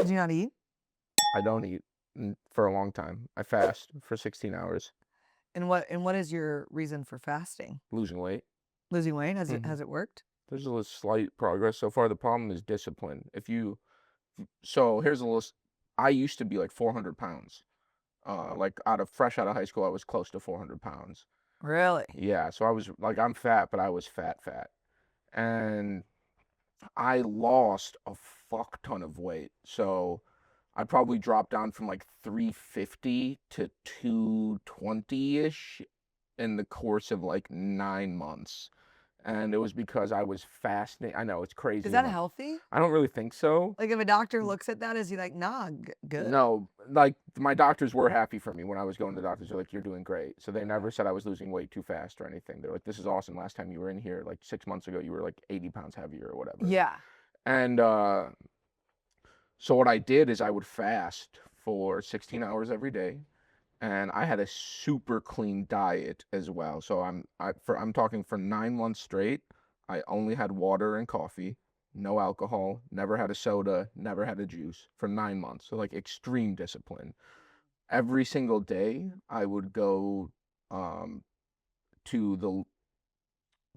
Do you not eat? I don't eat for a long time. I fast for 16 hours. And what is your reason for fasting? Losing weight. Losing weight? Has Mhm. it worked? There's a little slight progress so far. The problem is discipline. So here's a list. I used to be like 400 pounds. Like fresh out of high school, I was close to 400 pounds. Really? Yeah, so I was like, I'm fat, but I was fat. And I lost a fuck ton of weight. So I probably dropped down from like 350 to 220-ish in the course of like 9 months. And it was because I was fasting. I know it's crazy. Is that healthy? I don't really think so. Like if a doctor looks at that, is he like, nah, good? No, like my doctors were happy for me when I was going to the doctors. They're like, you're doing great. So they never said I was losing weight too fast or anything. They're like, this is awesome. Last time you were in here, like 6 months ago, you were like 80 pounds heavier or whatever. Yeah. And so what I did is I would fast for 16 hours every day, and I had a super clean diet as well. So I'm talking for 9 months straight. I only had water and coffee, no alcohol, never had a soda, never had a juice for 9 months. So like extreme discipline. Every single day, I would go um, to the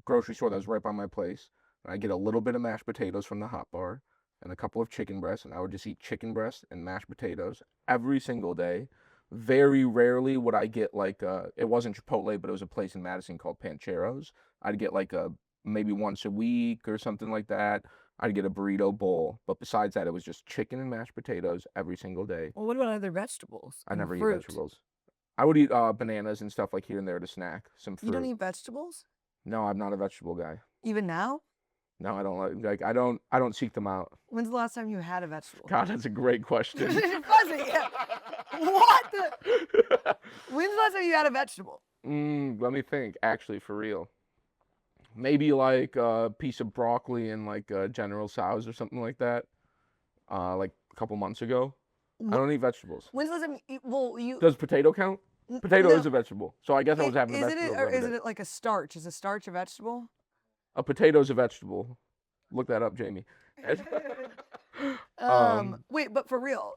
grocery store that was right by my place, and I get a little bit of mashed potatoes from the hot bar and a couple of chicken breasts, and I would just eat chicken breast and mashed potatoes every single day. Very rarely would I get like it wasn't Chipotle, but it was a place in Madison called Pancheros. I'd get like a maybe once a week or something like that. I'd get a burrito bowl, but besides that, it was just chicken and mashed potatoes every single day. Well, what about other vegetables? I and never eat fruit? vegetables. I would eat bananas and stuff like here and there to snack, some fruit. You don't eat vegetables? No, I'm not a vegetable guy. Even now? No, I don't I don't seek them out. When's the last time you had a vegetable? God, that's a great question. Fuzzy, what the? When's the last time you had a vegetable? Let me think. Actually, for real. Maybe like a piece of broccoli and like General Tso's or something like that. Like a couple months ago. I don't eat vegetables. When's the last time you Does potato count? Potato no. is a vegetable. So I guess I was having a Isn't vegetable it, the or other isn't day. it like a starch? Is a starch a vegetable? A potato is a vegetable. Look that up, Jamie. Wait, but for real,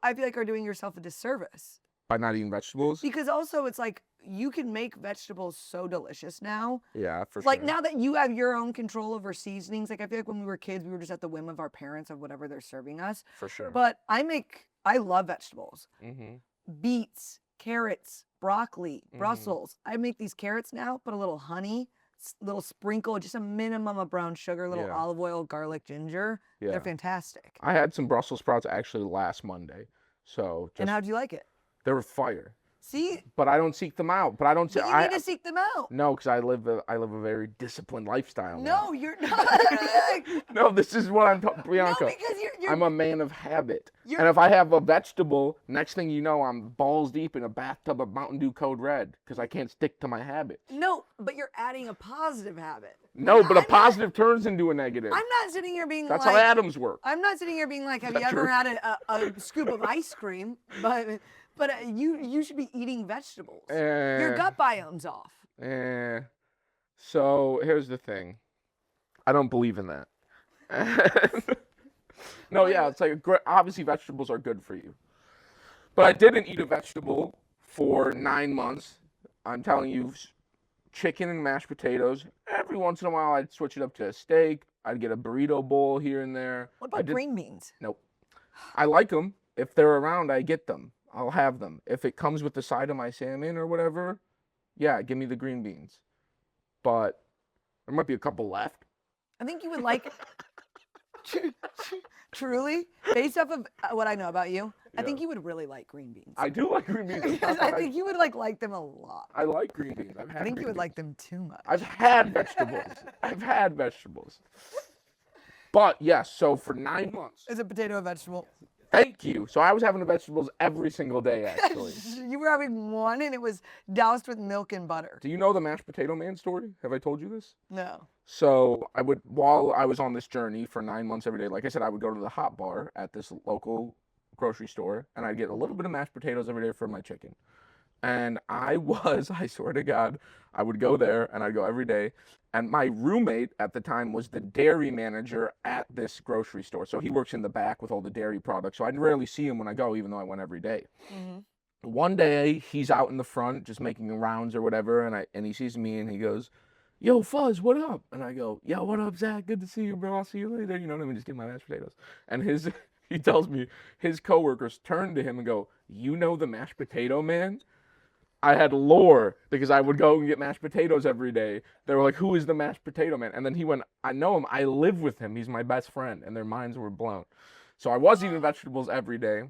I feel like are doing yourself a disservice. By not eating vegetables? Because also it's like you can make vegetables so delicious now. Yeah, for sure. Like now that you have your own control over seasonings, like I feel like when we were kids, we were just at the whim of our parents of whatever they're serving us. For sure. But I love vegetables. Mm-hmm. Beets, carrots, broccoli, Brussels. I make these carrots now, put a little honey, little sprinkle, just a minimum of brown sugar, little olive oil, garlic, ginger. Yeah. They're fantastic. I had some Brussels sprouts actually last Monday. So And how'd you like it? they were fire. See? But I don't seek them out. But you need to seek them out. No, because I live a very disciplined lifestyle. No, you're not. No, this is what I'm talking, Bianca. No, because you're I'm a man of habit. And if I have a vegetable, next thing you know, I'm balls deep in a bathtub of Mountain Dew Code Red because I can't stick to my habits. No, but you're adding a positive habit. No, but a positive turns into a negative. I'm not sitting here being That's like... how atoms work. I'm not sitting here being like, have you ever had a scoop of ice cream? But you should be eating vegetables. Your gut biome's off. So here's the thing. I don't believe in that. No, yeah, it's like obviously vegetables are good for you. But I didn't eat a vegetable for 9 months. I'm telling you, chicken and mashed potatoes. Every once in a while, I'd switch it up to a steak. I'd get a burrito bowl here and there. What about green beans? Nope. I like them. If they're around, I get them. I'll have them. If it comes with the side of my salmon or whatever, yeah, give me the green beans. But there might be a couple left. I think you would like... Truly, based off of what I know about you, I think you would really like green beans. I do like green beans. I think you would like them a lot. I like green beans. I think you would like them too much. I've had vegetables. But yes, so for 9 months. Is a potato a vegetable? Thank you. So I was having the vegetables every single day, actually. You were having one and it was doused with milk and butter. Do you know the mashed potato man story? Have I told you this? No. So while I was on this journey for 9 months every day, like I said, I would go to the hot bar at this local grocery store and I'd get a little bit of mashed potatoes every day for my chicken. And I swear to God, I would go there and I'd go every day. And my roommate at the time was the dairy manager at this grocery store. So he works in the back with all the dairy products. So I'd rarely see him when I go, even though I went every day. Mm-hmm. One day he's out in the front just making rounds or whatever, and he sees me and he goes, "Yo, Fuzz, what up?" And I go, "Yo, what up, Zach? Good to see you, bro. I'll see you later." You know what I mean? Just get my mashed potatoes. And he tells me his coworkers turn to him and go, "You know the mashed potato man?" I had lore because I would go and get mashed potatoes every day. They were like, "Who is the mashed potato man?" And then he went, "I know him. I live with him. He's my best friend." And their minds were blown. So I was eating vegetables every day.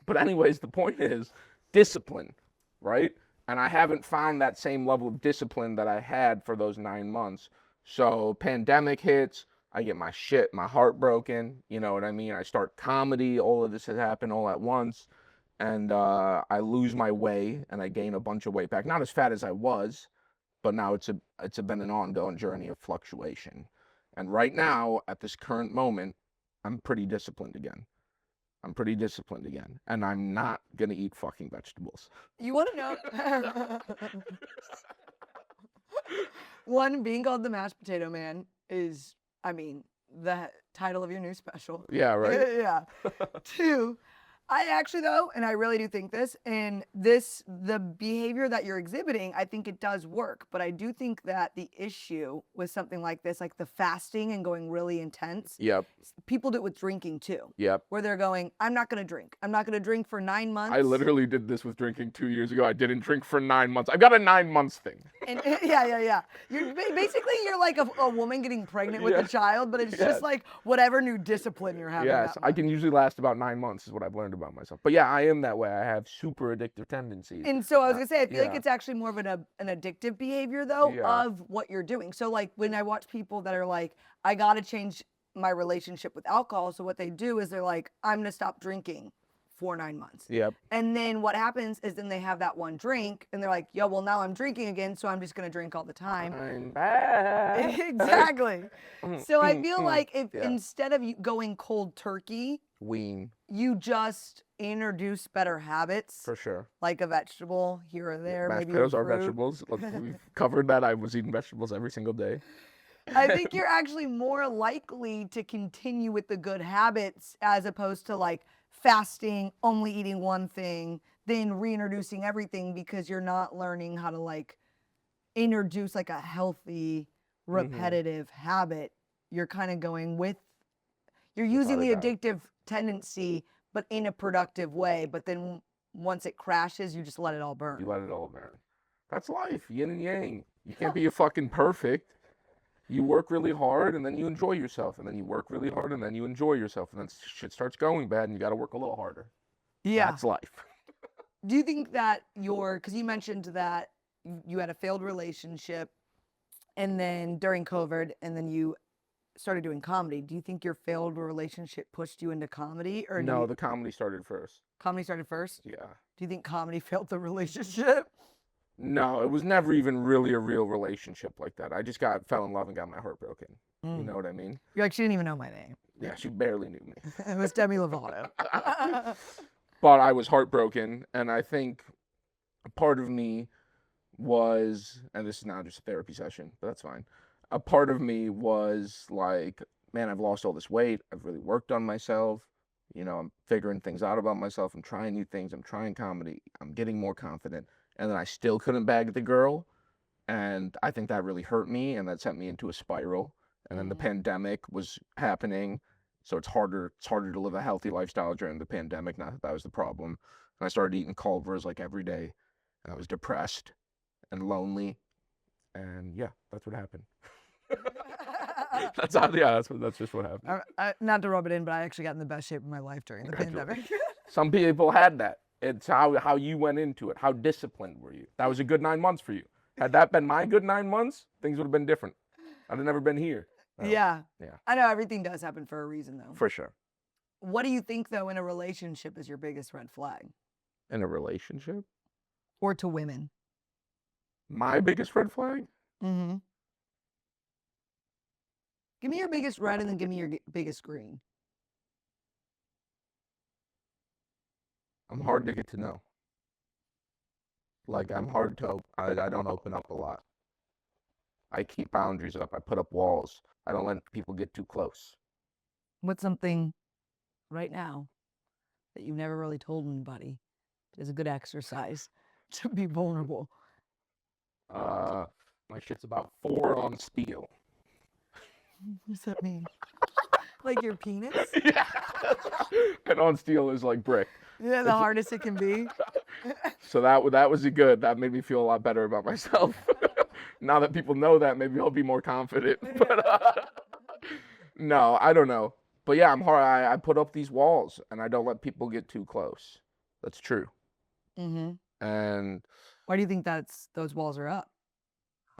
But anyways, the point is discipline, right? And I haven't found that same level of discipline that I had for those 9 months. So pandemic hits, I get my heart broken. You know what I mean? I start comedy. All of this has happened all at once. And I lose my way and I gain a bunch of weight back. Not as fat as I was, but now it's been an ongoing journey of fluctuation. And right now, at this current moment, I'm pretty disciplined again. And I'm not gonna eat fucking vegetables. You want to know? One, being called the mashed potato man is, I mean, the title of your new special. Yeah, right? Yeah. Two, I actually though, and I really do think this, the behavior that you're exhibiting, I think it does work. But I do think that the issue with something like this, like the fasting and going really intense, Yep, people do it with drinking too. yep. Where they're going, I'm not gonna drink. I'm not gonna drink for 9 months. I literally did this with drinking 2 years ago. I didn't drink for 9 months. I've got a 9 months thing. And yeah. You're like a woman getting pregnant with a child, but it's just like whatever new discipline you're having. Yes, I can usually last about 9 months is what I've learned about myself. But yeah, I am that way. I have super addictive tendencies. And so I was gonna say, I feel like it's actually more of an addictive behavior though of what you're doing. So like when I watch people that are like, I gotta change my relationship with alcohol. So what they do is they're like, I'm gonna stop drinking for 9 months. Yep. And then what happens is then they have that one drink and they're like, yo, well now I'm drinking again, so I'm just gonna drink all the time. I'm back. Exactly. So I feel like if instead of you going cold turkey, wean, you just introduce better habits. For sure. Like a vegetable here or there. Mashed maybe potatoes are fruit. vegetables. We've covered that. I was eating vegetables every single day. I think you're actually more likely to continue with the good habits as opposed to like fasting, only eating one thing, then reintroducing everything because you're not learning how to like introduce like a healthy, repetitive habit. You're kind of going with, you're using the addictive tendency, but in a productive way. But then once it crashes, you just let it all burn. You let it all burn. That's life, yin and yang. You can't be a fucking perfect. You work really hard and then you enjoy yourself, and then you work really hard and then you enjoy yourself, and then shit starts going bad and you got to work a little harder. Yeah. That's life. Do you think that because you mentioned that you had a failed relationship and then during COVID and then you started doing comedy, do you think your failed relationship pushed you into comedy? Or no, the comedy started first. Comedy started first? Yeah. Do you think comedy failed the relationship? No, it was never even really a real relationship like that. I just fell in love and got my heart broken. You know what I mean? You're like, she didn't even know my name. Yeah, she barely knew me. It was Demi Lovato. But I was heartbroken, and I think a part of me was, and this is now just a therapy session, but that's fine. A part of me was like, man, I've lost all this weight. I've really worked on myself. You know, I'm figuring things out about myself. I'm trying new things. I'm trying comedy. I'm getting more confident. And then I still couldn't bag the girl. And I think that really hurt me, and that sent me into a spiral. And then the pandemic was happening. So it's harder to live a healthy lifestyle during the pandemic. Not that that was the problem. And I started eating Culver's like every day. And I was depressed and lonely. And yeah, that's what happened. That's just what happened. Not to rub it in, but I actually got in the best shape of my life during the pandemic. Some people had that. It's how you went into it. How disciplined were you? That was a good 9 months for you. Had that been my good 9 months, things would have been different. I'd have never been here. Yeah. I know everything does happen for a reason, though. For sure. What do you think, though, in a relationship is your biggest red flag? In a relationship? Or to women? My biggest red flag? Mm-hmm. Give me your biggest red and then give me your biggest green. I'm hard to get to know. Like I'm hard to I don't open up a lot. I keep boundaries up. I put up walls. I don't let people get too close. What's something right now that you've never really told anybody is a good exercise to be vulnerable? My shit's about 4 on steel. What does that mean? Like your penis? Yeah. And on steel is like brick. Yeah, the hardest it can be. So that was good. That made me feel a lot better about myself. Now that people know that, maybe I'll be more confident. But no, I don't know. But yeah, I'm hard. I put up these walls and I don't let people get too close. That's true. Mm-hmm. And Why do you think those walls are up?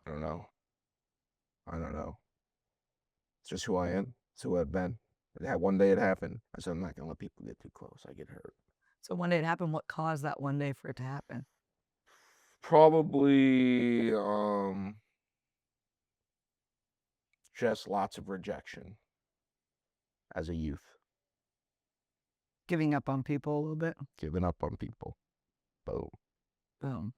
I don't know. I don't know. It's just who I am. It's who I've been. One day it happened. I said I'm not gonna let people get too close. I get hurt. So one day it happened. What caused that one day for it to happen? Probably just lots of rejection as a youth. Giving up on people a little bit. Giving up on people. Boom. Boom.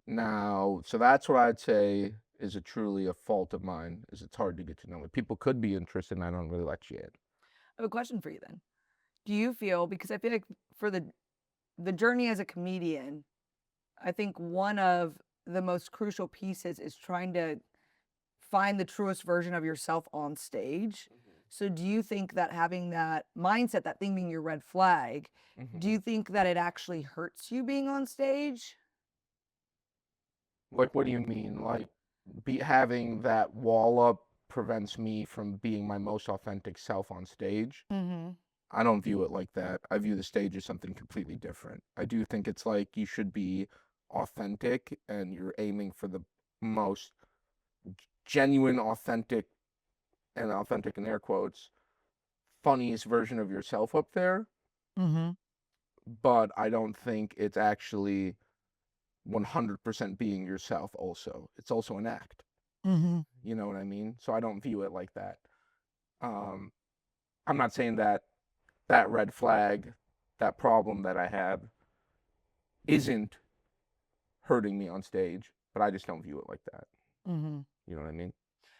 Now, so that's what I'd say is truly a fault of mine, is it's hard to get to know me. People could be interested and I don't really let you in. I have a question for you then. Do you feel, because I feel like for the journey as a comedian, I think one of the most crucial pieces is trying to find the truest version of yourself on stage. So do you think that having that mindset, that thing being your red flag, do you think that it actually hurts you being on stage? Like, what do you mean? Like, having that wall up prevents me from being my most authentic self on stage? Mm-hmm. I don't view it like that. I view the stage as something completely different. I do think it's like you should be authentic and you're aiming for the most genuine, authentic in air quotes, funniest version of yourself up there. Mm-hmm. But I don't think it's actually 100% being yourself also. It's also an act. Mm-hmm. You know what I mean? So I don't view it like that. Um, I'm not saying that that red flag, that problem that I have isn't hurting me on stage, but I just don't view it like that. Mm-hmm. You know what I mean?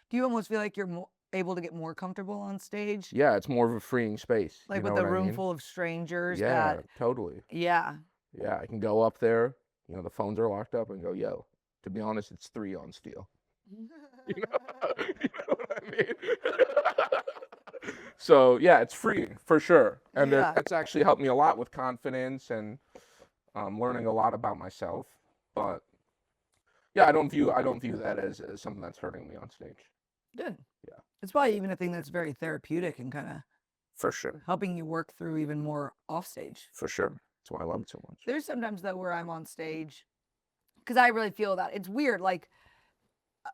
Do you almost feel like you're able to get more comfortable on stage? Yeah, it's more of a freeing space. Like You know with what a I room mean? full of strangers Yeah, that, totally. yeah. Yeah, I can go up there, the phones are locked up and go, yo, to be honest, it's 3 on steel. You know, you know what I mean? So yeah, it's free for sure, and Yeah. that's actually helped me a lot with confidence and learning a lot about myself. But yeah, I don't view that as something that's hurting me on stage. Good. Yeah, It's probably even a thing that's very therapeutic and kind of for sure, helping you work through even more off stage. for sure. That's why I love it so much. There's sometimes though where I'm on stage because I really feel that it's weird. Like,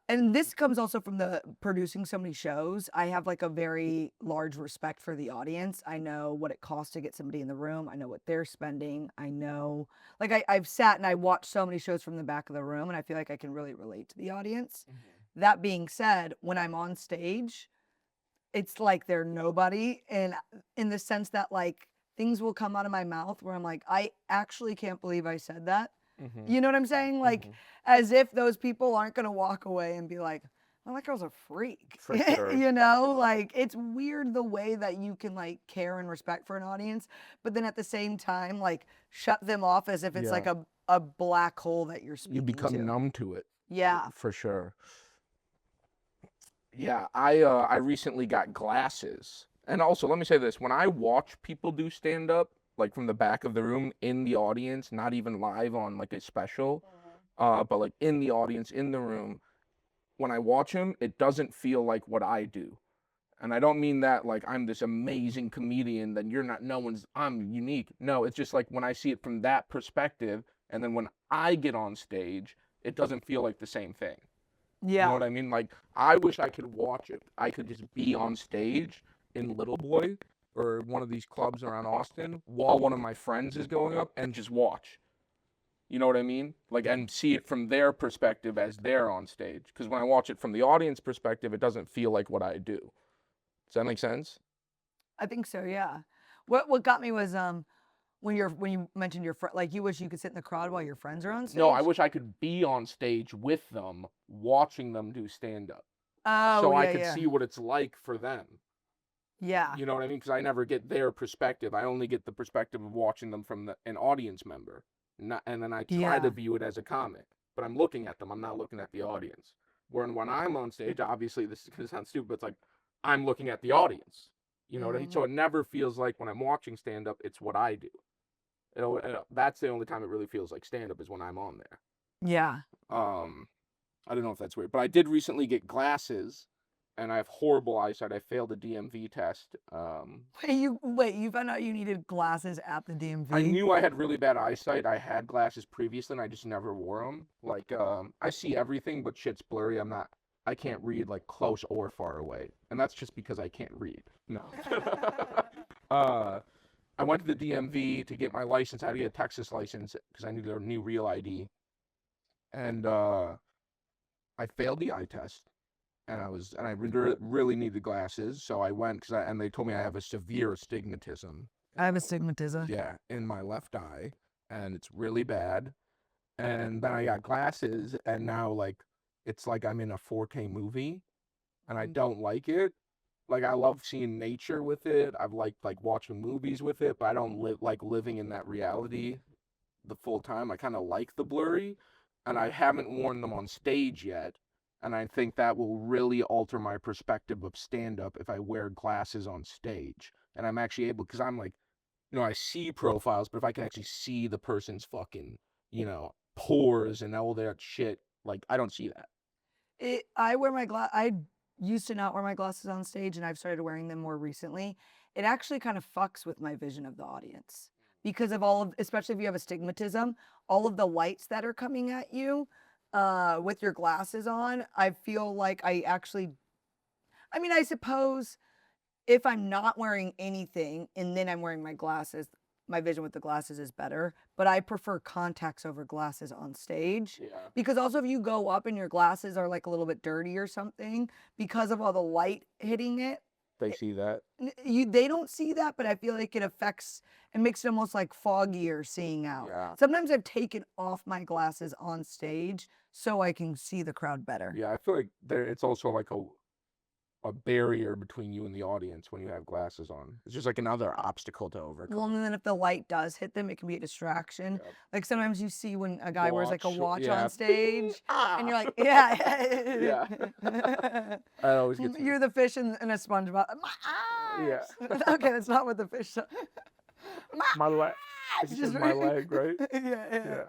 and this comes also from the producing so many shows. I have like a very large respect for the audience. I know what it costs to get somebody in the room. I know what they're spending. I know, like, I've sat and I watched so many shows from the back of the room, and I feel like I can really relate to the audience. That being said, when I'm on stage, it's like they're nobody. And in the sense that, like, things will come out of my mouth where I'm like, I actually can't believe I said that. You know what I'm saying? Like, as if those people aren't going to walk away and be like, well, that girl's a freak. For sure. You know, like, it's weird the way that you can, like, care and respect for an audience, but then at the same time, like, shut them off as if it's like Yeah. a black hole that you're speaking You become to. numb to it. Yeah. For sure. Yeah, I recently got glasses. And also, let me say this, when I watch people do stand up, like from the back of the room in the audience, not even live on like a special, but like in the audience in the room, when I watch them, it doesn't feel like what I do. And I don't mean that like I'm this amazing comedian that you're not, no one's, I'm unique. No, it's just like when I see it from that perspective, and then when I get on stage, it doesn't feel like the same thing. You know Yeah. what I mean? Like, I wish I could watch it. I could just be on stage in Little Boy or one of these clubs around Austin while one of my friends is going up and just watch. You know what I mean? Like, and see it from their perspective as they're on stage. Because when I watch it from the audience perspective, it doesn't feel like what I do. Does that make sense? I think so, yeah. What got me was when you mentioned your friend, like you wish you could sit in the crowd while your friends are on stage? No, I wish I could be on stage with them, watching them do stand-up. Oh, So I yeah, could yeah. see what it's like for them. Yeah. You know what I mean? Because I never get their perspective. I only get the perspective of watching them from an audience member. And then I try to Yeah. view it as a comic. But I'm looking at them. I'm not looking at the audience. When I'm on stage, obviously this is going to sound stupid, but it's like I'm looking at the audience. You know what I mean? So it never feels like when I'm watching stand-up, it's what I do. That's the only time it really feels like stand-up is when I'm on there. Yeah. I don't know if that's weird, but I did recently get glasses, and I have horrible eyesight. I failed a DMV test. You found out you needed glasses at the DMV? I knew I had really bad eyesight. I had glasses previously, and I just never wore them. Like, I see everything, but shit's blurry. I can't read like close or far away, and that's just because I can't read. No. I went to the DMV to get my license. I had to get a Texas license because I needed a new real ID, and I failed the eye test, and I really needed glasses, so I went and they told me I have a severe astigmatism. I have astigmatism. Yeah, in my left eye, and it's really bad. And then I got glasses, and now like it's like I'm in a 4K movie, and I don't like it. Like I love seeing nature with it. I've liked like watching movies with it, but I don't like living in that reality the full time. I kind of like the blurry, and I haven't worn them on stage yet. And I think that will really alter my perspective of stand up if I wear glasses on stage. And I'm actually able, because I'm like, I see profiles, but if I can actually see the person's fucking, pores and all that shit, like, I don't see that. I used to not wear my glasses on stage, and I've started wearing them more recently. It actually kind of fucks with my vision of the audience because of especially if you have astigmatism, all of the lights that are coming at you with your glasses on. I feel like I suppose if I'm not wearing anything and then I'm wearing my glasses, my vision with the glasses is better, but I prefer contacts over glasses on stage. Yeah. Because also if you go up and your glasses are like a little bit dirty or something because of all the light hitting it, They see that. they don't see that, but I feel like it makes it almost like foggier seeing out. Yeah. Sometimes I've taken off my glasses on stage so I can see the crowd better. Yeah, I feel like it's also like a barrier between you and the audience when you have glasses on. It's just like another obstacle to overcome. Well, and then if the light does hit them, it can be a distraction. Yep. Like sometimes you see when a guy wears like a watch yeah. on stage, and you're like, Yeah. That always gets me. You're the fish in a SpongeBob. My eyes. Yeah. Okay, that's not what the fish. My leg. It's just my leg, right? Yeah.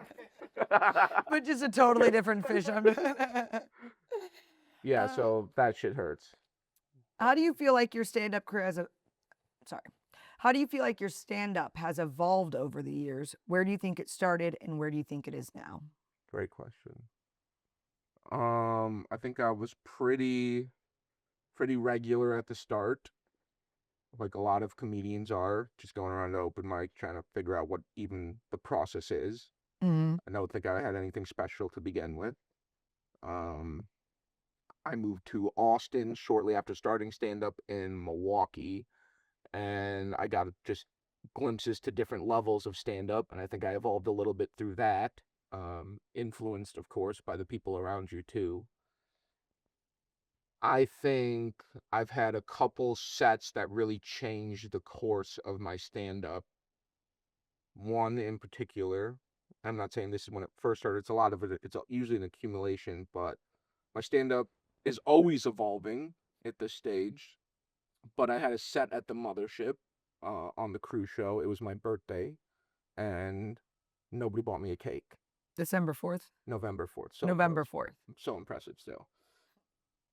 But just a totally different fish. Yeah, so that shit hurts. How do you feel like your stand-up career How do you feel like your stand-up has evolved over the years? Where do you think it started and where do you think it is now? Great question. I think I was pretty regular at the start, like a lot of comedians are, just going around to open mic trying to figure out what even the process is. Mm-hmm. I don't think I had anything special to begin with. I moved to Austin shortly after starting stand-up in Milwaukee, and I got just glimpses to different levels of stand-up, and I think I evolved a little bit through that, influenced, of course, by the people around you, too. I think I've had a couple sets that really changed the course of my stand-up. One in particular, I'm not saying this is when it first started, it's a lot of it, it's usually an accumulation, but my stand-up is always evolving at this stage. But I had a set at the Mothership on the cruise show. It was my birthday, and nobody bought me a cake. December 4th? November 4th. So November close. 4th. So impressive still.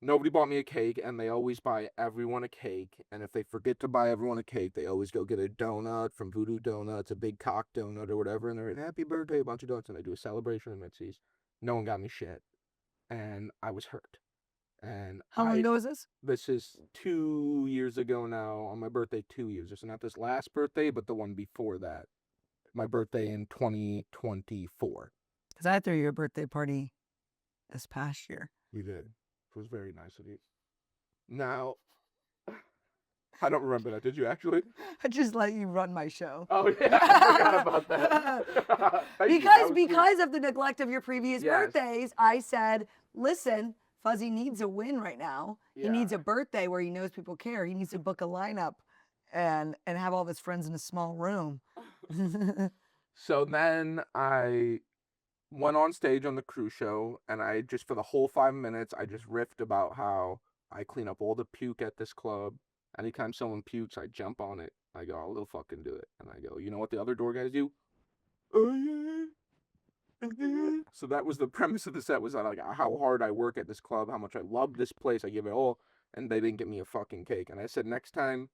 Nobody bought me a cake, and they always buy everyone a cake. And if they forget to buy everyone a cake, they always go get a donut from Voodoo Donuts, a big cock donut or whatever, and they're like, happy birthday, a bunch of donuts, and they do a celebration in Mitzi's. No one got me shit, and I was hurt. And how long ago was this? This is 2 years ago now, on my birthday 2 years. So not this last birthday, but the one before that. My birthday in 2024. Because I threw you a birthday party this past year. You did. It was very nice of you. Now, I don't remember that. Did you actually? I just let you run my show. Oh yeah, I forgot about that. Thank you. That was sweet. Because of the neglect of your previous Yes. birthdays, I said, listen, Fuzzy needs a win right now. He Yeah. needs a birthday where he knows people care. He needs to book a lineup and have all of his friends in a small room. So then I went on stage on the cruise show, and I just, for the whole 5 minutes, I just riffed about how I clean up all the puke at this club. Anytime someone pukes, I jump on it. I go, oh, they'll fucking do it. And I go, you know what the other door guys do? Oh yeah. So that was the premise of the set, was like how hard I work at this club, how much I love this place, I give it all, and they didn't get me a fucking cake. And I said, next time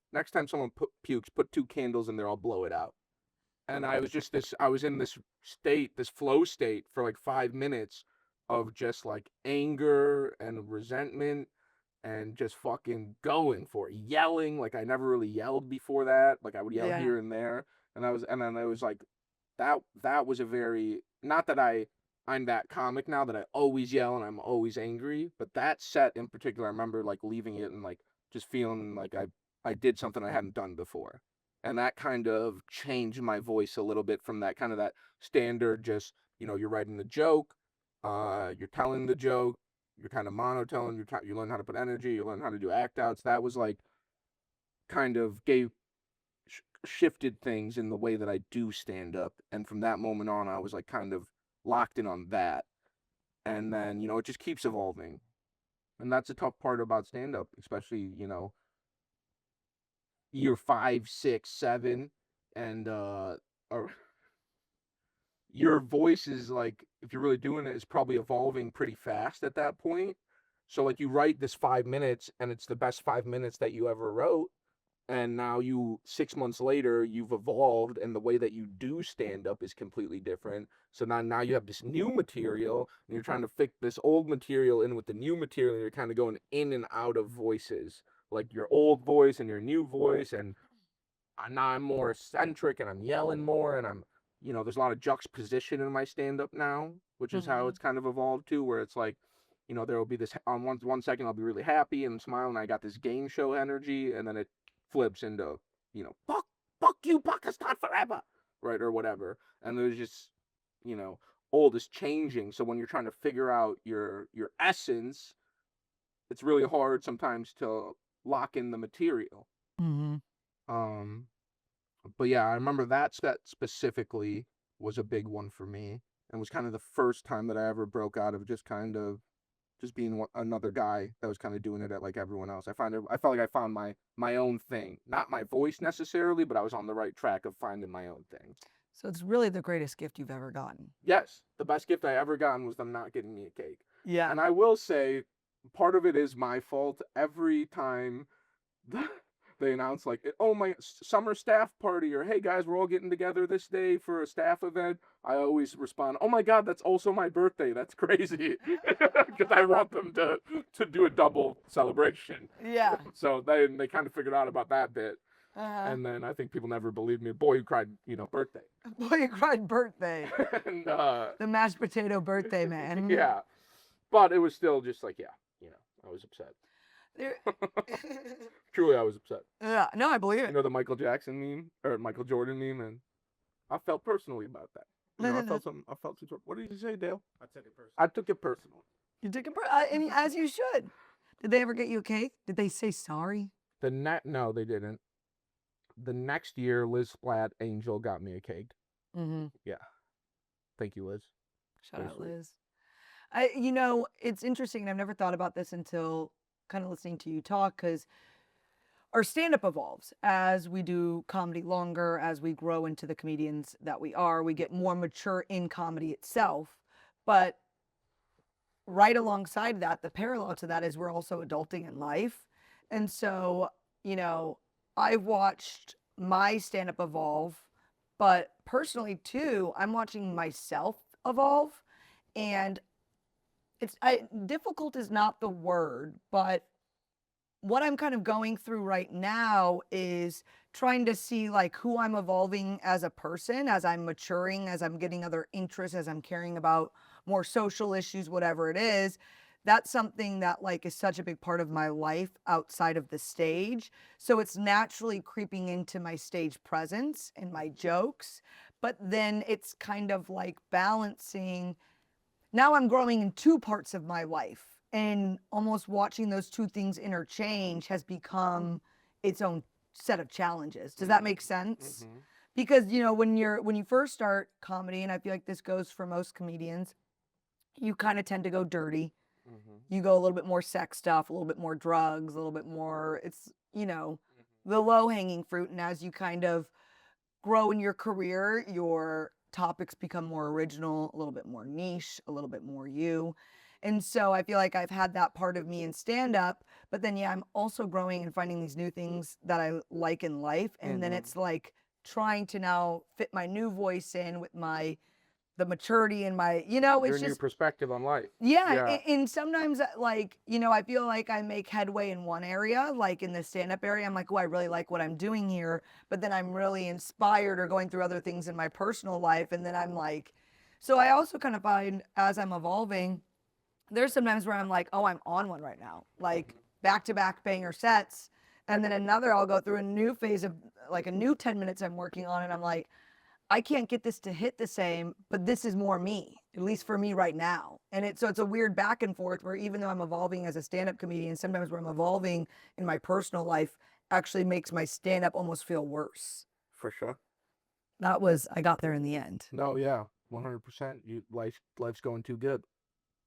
someone pukes, put 2 candles in there, I'll blow it out. And I was in this state, this flow state for like 5 minutes of just like anger and resentment and just fucking going for it, yelling. Like I never really yelled before that. Like I would yell here and there. And then it was like, that was a very, not that I'm that comic now that I always yell and I'm always angry, but that set in particular, I remember like leaving it and like just feeling like I did something I hadn't done before. And that kind of changed my voice a little bit from that kind of that standard, just, you're writing the joke, you're telling the joke, you're kind of monotone, you learn how to put energy, you learn how to do act outs. That was like kind of shifted things in the way that I do stand up. And from that moment on, I was like kind of locked in on that. And then, it just keeps evolving. And that's a tough part about stand up, especially, year 5, 6, 7, and your voice is like, if you're really doing it, is probably evolving pretty fast at that point. So like you write this 5 minutes and it's the best 5 minutes that you ever wrote, and now 6 months later you've evolved and the way that you do stand up is completely different. So now you have this new material and you're trying to fit this old material in with the new material, and you're kind of going in and out of voices, like your old voice and your new voice. And now I'm more eccentric and I'm yelling more, and I'm, there's a lot of juxtaposition in my stand up now, which is how it's kind of evolved too, where it's like, there will be this, on one second I'll be really happy and smiling, and I got this game show energy, and then it flips into, fuck you, Pakistan forever, right, or whatever. And there's just, old is changing. So when you're trying to figure out your essence, it's really hard sometimes to lock in the material. But yeah, I remember that set specifically was a big one for me, and was kind of the first time that I ever broke out of just being another guy that was kind of doing it at like everyone else. I felt like I found my own thing, not my voice necessarily, but I was on the right track of finding my own thing. So it's really the greatest gift you've ever gotten. Yes, the best gift I ever gotten was them not getting me a cake. Yeah. And I will say, part of it is my fault. Every time they announce like, oh, my summer staff party, or hey guys, we're all getting together this day for a staff event, I always respond, oh my God, that's also my birthday. That's crazy. Because I want them to do a double celebration. Yeah. So they kind of figured out about that bit. And then I think people never believed me. Boy who cried, birthday. Boy who cried birthday. And the mashed potato birthday man. Yeah. But it was still just like, I was upset. Truly, I was upset. Yeah, no, I believe it. The Michael Jackson meme, or Michael Jordan meme, and I felt personally about that. I felt some. What did you say, Dale? I took it personally. I took it personal. You took it. I mean, as you should. Did they ever get you a cake? Did they say sorry? No, they didn't. The next year, Liz Splat Angel got me a cake. Yeah. Thank you, Liz. Shout out, Liz. It's interesting, and I've never thought about this until kind of listening to you talk, because our stand-up evolves as we do comedy longer, as we grow into the comedians that we are. We get more mature in comedy itself, but right alongside that, the parallel to that is we're also adulting in life. And so, I've watched my stand-up evolve, but personally too, I'm watching myself evolve. And difficult is not the word, but what I'm kind of going through right now is trying to see like who I'm evolving as a person, as I'm maturing, as I'm getting other interests, as I'm caring about more social issues, whatever it is, that's something that like is such a big part of my life outside of the stage. So it's naturally creeping into my stage presence and my jokes. But then it's kind of like balancing. Now I'm growing in two parts of my life, and almost watching those two things interchange has become its own set of challenges. Does that make sense? Mm-hmm. Because when you first start comedy, and I feel like this goes for most comedians, you kind of tend to go dirty. Mm-hmm. You go a little bit more sex stuff, a little bit more drugs, a little bit more, it's, the low hanging fruit. And as you kind of grow in your career, your topics become more original, a little bit more niche, a little bit more you. And so I feel like I've had that part of me in stand up, but then, yeah, I'm also growing and finding these new things that I like in life. And then it's like trying to now fit my new voice in with the maturity and my, it's Your new just, perspective on life. yeah, Yeah. and sometimes like, I feel like I make headway in one area, like in the stand-up area. I'm like, oh, I really like what I'm doing here, but then I'm really inspired or going through other things in my personal life, and then I'm like, so I also kind of find as I'm evolving, there's sometimes where I'm like, oh, I'm on one right now, like back-to-back banger sets, and then another I'll go through a new phase of like a new 10 minutes I'm working on, and I'm like, I can't get this to hit the same, but this is more me, at least for me right now. And it's a weird back and forth where even though I'm evolving as a stand-up comedian, sometimes where I'm evolving in my personal life actually makes my stand-up almost feel worse. For sure. I got there in the end. No, yeah, 100%. Life's going too good.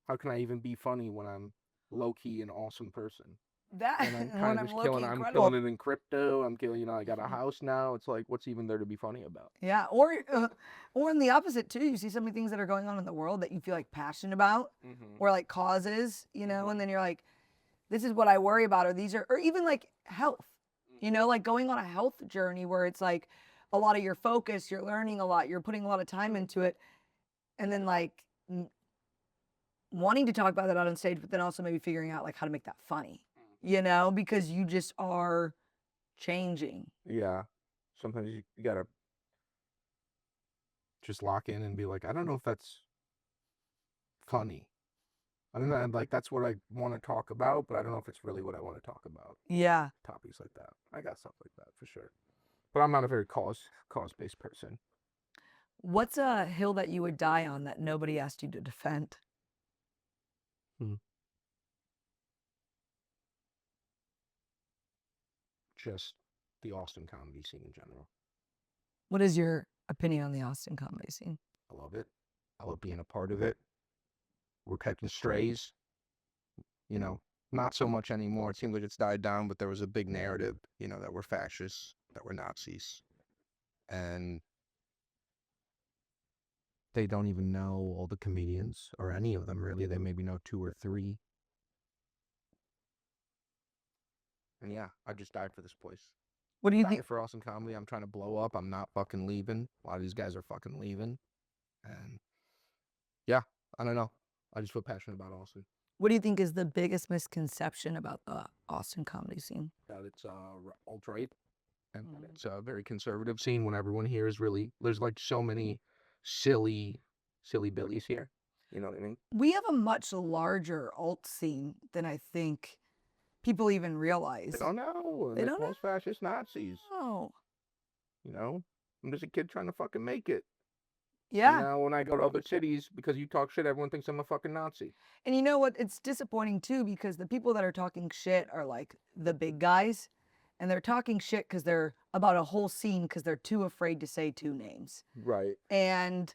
How can I even be funny when I'm low key an awesome person? That And I'm when kind of I'm just looking killing. I'm incredible. killing it in crypto. I'm killing. I got a house now. It's like, what's even there to be funny about? Yeah, or in the opposite too. You see so many things that are going on in the world that you feel like passionate about, Mm-hmm. or like causes, and then you're like, this is what I worry about, or these are, or even like health, like going on a health journey where it's like a lot of your focus, you're learning a lot, you're putting a lot of time into it, and then like wanting to talk about that out on stage, but then also maybe figuring out like how to make that funny, because you just are changing. Yeah. Sometimes you gotta just lock in and be like, I don't know if that's funny. I don't know. Like that's what I want to talk about, but I don't know if it's really what I want to talk about. Yeah. Topics like that. I got stuff like that for sure. But I'm not a very cause based person. What's a hill that you would die on that nobody asked you to defend? Just the Austin comedy scene in general. What is your opinion on the Austin comedy scene? I love it. I love being a part of it. We're catching strays. Not so much anymore. It seems like it's died down, but there was a big narrative, that we're fascists, that we're Nazis. And they don't even know all the comedians, or any of them really. They maybe know 2 or 3. And yeah, I just died for this place. What do you Died think? for Austin comedy. I'm trying to blow up. I'm not fucking leaving. A lot of these guys are fucking leaving. And yeah, I don't know. I just feel passionate about Austin. What do you think is the biggest misconception about the Austin comedy scene? That it's alt-right, and it's a very conservative scene when everyone here is really, there's like so many silly billies here. You know what I mean? We have a much larger alt scene than I think people even realize. They don't know. They They're don't most fascist Nazis. know. I'm just a kid trying to fucking make it. And Yeah. now when I go to other cities, because you talk shit, everyone thinks I'm a fucking Nazi. And you know what? It's disappointing too because the people that are talking shit are like the big guys. And they're talking shit because they're about a whole scene because they're too afraid to say 2 names. Right. And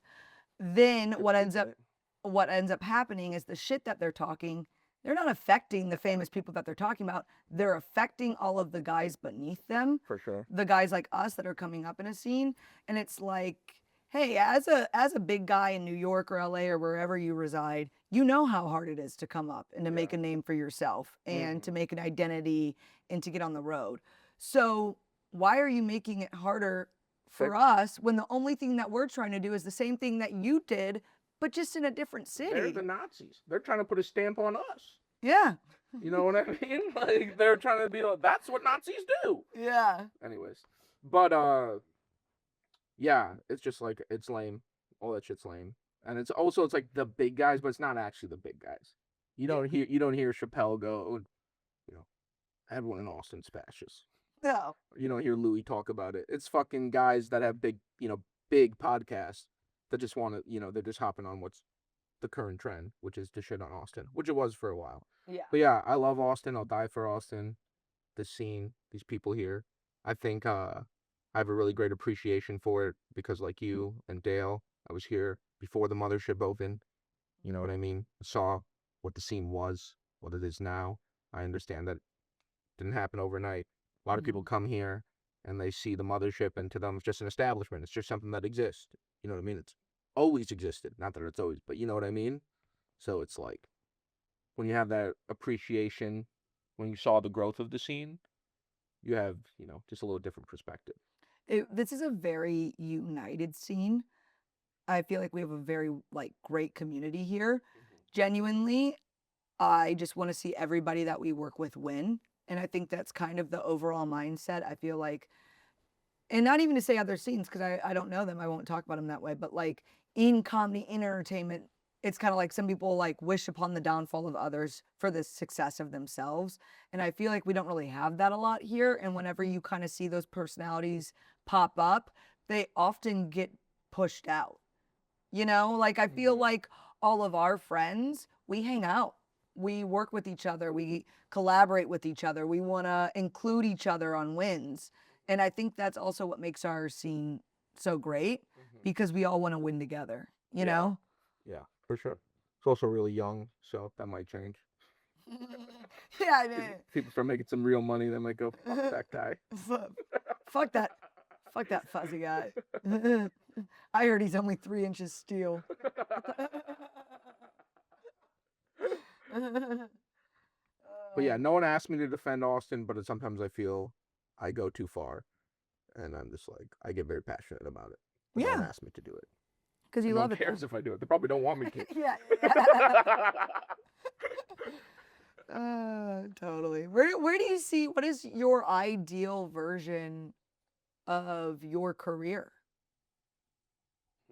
then what ends up happening is the shit that they're talking, they're not affecting the famous people that they're talking about. They're affecting all of the guys beneath them. For sure. The guys like us that are coming up in a scene. And it's like, hey, as a big guy in New York or LA or wherever you reside, you know how hard it is to come up and to make a name for yourself and to make an identity and to get on the road. So why are you making it harder for us when the only thing that we're trying to do is the same thing that you did, but just in a different city? They're the Nazis. They're trying to put a stamp on us. Yeah. You know what I mean? Like, they're trying to be like, that's what Nazis do. Yeah. Anyways. But, yeah, it's just like, it's lame. All that shit's lame. And it's like the big guys, but it's not actually the big guys. You don't hear Chappelle go, you know, everyone in Austin's fascist. No. You don't hear Louis talk about it. It's fucking guys that have big podcasts that just want to, they're just hopping on what's the current trend, which is to shit on Austin, which it was for a while. Yeah. But yeah, I love Austin. I'll die for Austin. The scene, these people here. I think I have a really great appreciation for it because, like you and Dale, I was here before the mothership opened. You know what I mean? I saw what the scene was, what it is now. I understand that it didn't happen overnight. A lot of people come here and they see the mothership, and to them, it's just an establishment. It's just something that exists. You know what I mean? It's always existed. Not that it's always, but you know what I mean? So it's like when you have that appreciation, when you saw the growth of the scene, you have, just a little different perspective. This is a very united scene. I feel like we have a very great community here. Genuinely, I just want to see everybody that we work with win. And I think that's kind of the overall mindset. I feel like, and not even to say other scenes, because I don't know them. I won't talk about them that way. But in comedy, in entertainment, it's kind of like some people wish upon the downfall of others for the success of themselves. And I feel like we don't really have that a lot here. And whenever you kind of see those personalities pop up, they often get pushed out. I feel like all of our friends, we hang out. We work with each other. We collaborate with each other. We want to include each other on wins. And I think that's also what makes our scene so great because we all want to win together, you know? Yeah, for sure. It's also really young, so that might change. Yeah, I mean, People start making some real money, they might go, fuck that guy. fuck that fuzzy guy. I heard he's only 3 inches steel. But yeah, no one asked me to defend Austin, but sometimes I feel I go too far. And I'm just like, I get very passionate about it. But no one Yeah. asked me to do it. Because you No love one it. cares if I do it. They probably don't want me to. Yeah. Totally. Where do you see, what is your ideal version of your career?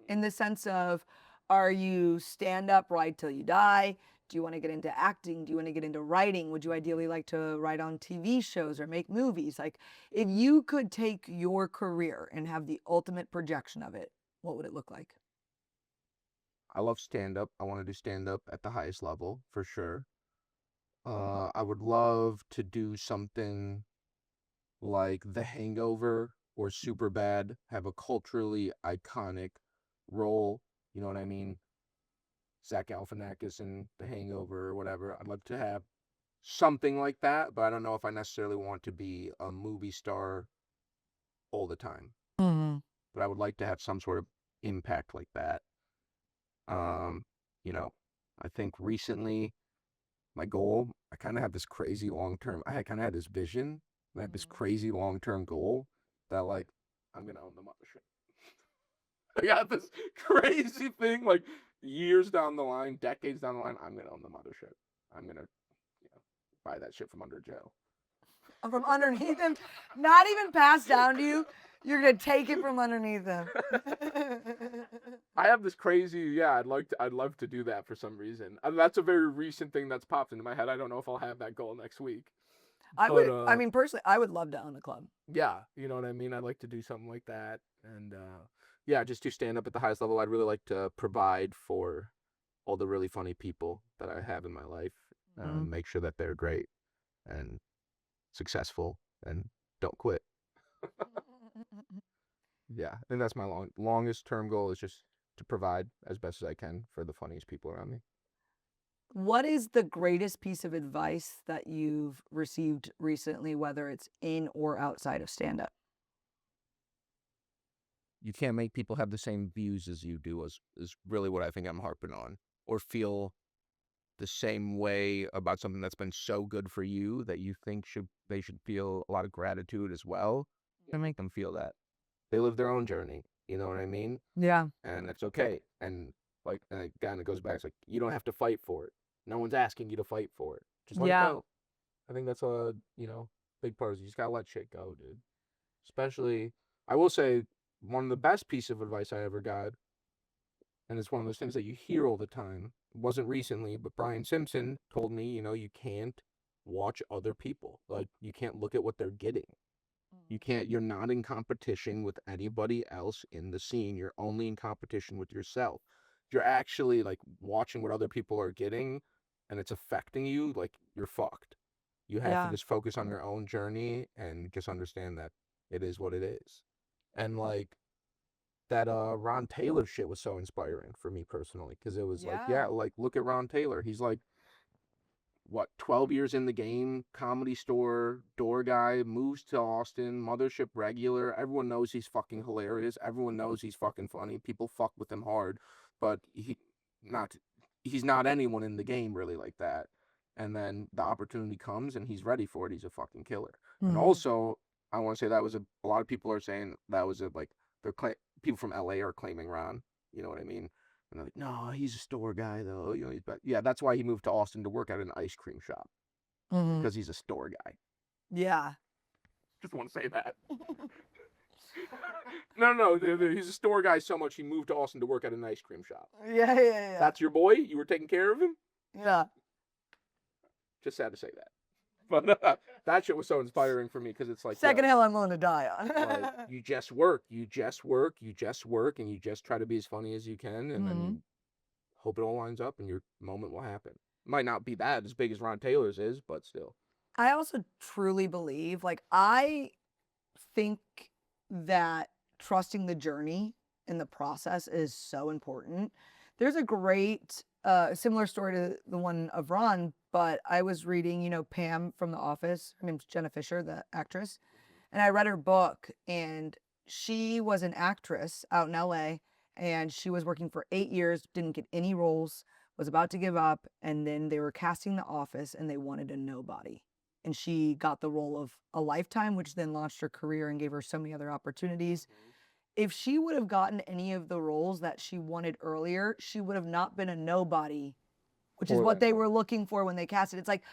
In the sense of, are you stand up right till you die? Do you want to get into acting? Do you want to get into writing? Would you ideally like to write on TV shows or make movies? If you could take your career and have the ultimate projection of it, what would it look like? I love stand-up. I want to do stand-up at the highest level, for sure. I would love to do something like The Hangover or Superbad, have a culturally iconic role. You know what I mean? Zach Galifianakis in The Hangover or whatever. I'd love to have something like that, but I don't know if I necessarily want to be a movie star all the time. Mm-hmm. But I would like to have some sort of impact like that. You know, I think recently my goal, I kind of have this crazy long-term, I kind of had this vision, I had this crazy long-term goal that I'm gonna own the mothership. I got this crazy thing, years down the line, decades down the line, I'm gonna own the mothership. I'm gonna, buy that shit from under Joe. From underneath him, not even passed down to you. You're gonna take it from underneath him. I have this crazy, I'd love to do that for some reason. That's a very recent thing that's popped into my head. I don't know if I'll have that goal next week. I mean, personally, I would love to own a club. Yeah, you know what I mean? I'd like to do something like that. And just to stand up at the highest level. I'd really like to provide for all the really funny people that I have in my life and make sure that they're great and successful and don't quit. Yeah, I think that's my longest term goal is just to provide as best as I can for the funniest people around me. What is the greatest piece of advice that you've received recently, whether it's in or outside of stand-up? You can't make people have the same views as you do is really what I think I'm harping on. Or feel the same way about something that's been so good for you that you think they should feel a lot of gratitude as well. And make them feel that. They live their own journey. You know what I mean? Yeah. And it's okay. And again, it goes back. It's like, you don't have to fight for it. No one's asking you to fight for it. Just let it go. I think that's a, big part is you just gotta let shit go, dude. Especially, I will say, one of the best pieces of advice I ever got And it's one of those things that you hear all the time. It wasn't recently, but Brian Simpson told me, you can't watch other people. Like, you can't look at what they're getting. You're not in competition with anybody else in the scene. You're only in competition with yourself. If you're actually like watching what other people are getting and it's affecting you, like, you're fucked. You have to Yeah. just focus on your own journey and just understand that it is what it is. And like that Ron Taylor shit was so inspiring for me personally, because it was like, Yeah. like, look at Ron Taylor. He's like, what, 12 years in the game, Comedy Store door guy, moves to Austin, Mothership regular. Everyone knows he's fucking hilarious. Everyone knows he's fucking funny. People fuck with him hard, but he's not anyone in the game really like that. And then the opportunity comes and he's ready for it. He's a fucking killer. And also, I want to say that was a lot of people are saying that was like people from LA are claiming Ron. You know what I mean? And they're like, no, he's a store guy though. Yeah, that's why he moved to Austin to work at an ice cream shop, because he's a store guy. Yeah. Just want to say that. No, he's a store guy so much he moved to Austin to work at an ice cream shop. Yeah. That's your boy? You were taking care of him? Yeah. Just sad to say that. But that shit was so inspiring for me, because it's like, Second hill I'm willing to die on. like, you just work, and you just try to be as funny as you can, and then you hope it all lines up and your moment will happen. Might not be that as big as Ron Taylor's is, but still. I also truly believe, like, I think that trusting the journey and the process is so important. There's a great, similar story to the one of Ron, but I was reading, Pam from The Office. Her name's Jenna Fisher, the actress. And I read her book, and she was an actress out in LA, and she was working for 8 years, didn't get any roles, was about to give up, and then they were casting The Office, and they wanted a nobody. And she got the role of a lifetime, which then launched her career and gave her so many other opportunities. If she would have gotten any of the roles that she wanted earlier, she would have not been a nobody, which is what they were looking for when they cast it. It's like,